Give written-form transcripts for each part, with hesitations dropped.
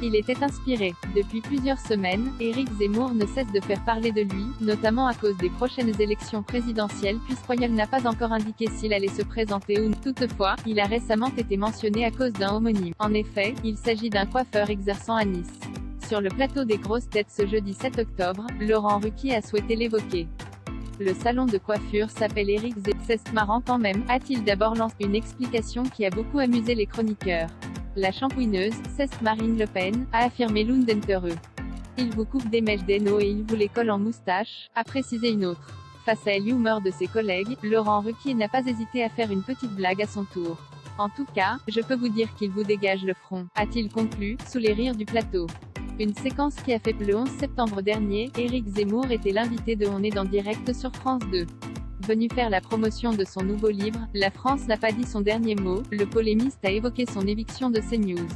Il était inspiré. Depuis plusieurs semaines, Éric Zemmour ne cesse de faire parler de lui, notamment à cause des prochaines élections présidentielles puisqu'Oyol n'a pas encore indiqué s'il allait se présenter ou non. Toutefois, il a récemment été mentionné à cause d'un homonyme. En effet, il s'agit d'un coiffeur exerçant à Nice. Sur le plateau des grosses têtes ce jeudi 7 octobre, Laurent Ruquier a souhaité l'évoquer. Le salon de coiffure s'appelle Éric Zemmour. C'est marrant quand même, a-t-il d'abord lancé une explication qui a beaucoup amusé les chroniqueurs. La shampouineuse, c'est Marine Le Pen, a affirmé l'Undentereux. Il vous coupe des mèches d'Hainaut et il vous les colle en moustache, a précisé une autre. Face à l'humour de ses collègues, Laurent Ruquier n'a pas hésité à faire une petite blague à son tour. En tout cas, je peux vous dire qu'il vous dégage le front, a-t-il conclu, sous les rires du plateau. Une séquence qui a fait le 11 septembre dernier, Éric Zemmour était l'invité de On est en direct sur France 2. Venu faire la promotion de son nouveau livre, La France n'a pas dit son dernier mot, le polémiste a évoqué son éviction de CNews.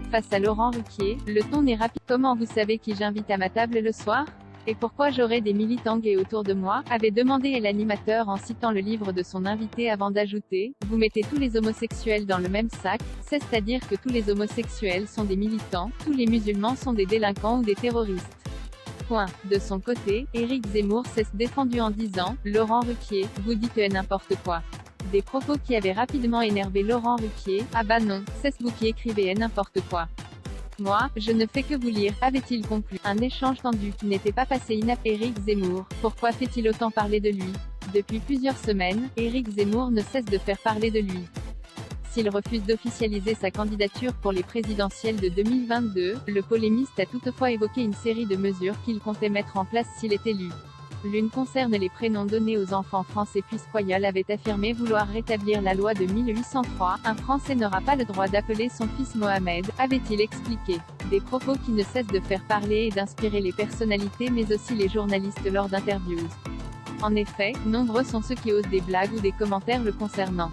Face à Laurent Ruquier, le ton n'est rapide. Comment vous savez qui j'invite à ma table le soir? Et pourquoi j'aurai des militants gays autour de moi, avait demandé l'animateur en citant le livre de son invité avant d'ajouter, vous mettez tous les homosexuels dans le même sac, c'est-à-dire que tous les homosexuels sont des militants, tous les musulmans sont des délinquants ou des terroristes. Point. De son côté, Éric Zemmour s'est défendu en disant, Laurent Ruquier, vous dites n'importe quoi. Des propos qui avaient rapidement énervé Laurent Ruquier, ah bah non, c'est vous qui écrivez n'importe quoi. Moi, je ne fais que vous lire, avait-il conclu. Un échange tendu qui n'était pas passé inaperçu. Éric Zemmour, pourquoi fait-il autant parler de lui? Depuis plusieurs semaines, Éric Zemmour ne cesse de faire parler de lui. S'il refuse d'officialiser sa candidature pour les présidentielles de 2022, le polémiste a toutefois évoqué une série de mesures qu'il comptait mettre en place s'il est élu. L'une concerne les prénoms donnés aux enfants français puisqu'Oyol avait affirmé vouloir rétablir la loi de 1803, un Français n'aura pas le droit d'appeler son fils Mohamed, avait-il expliqué. Des propos qui ne cessent de faire parler et d'inspirer les personnalités mais aussi les journalistes lors d'interviews. En effet, nombreux sont ceux qui osent des blagues ou des commentaires le concernant.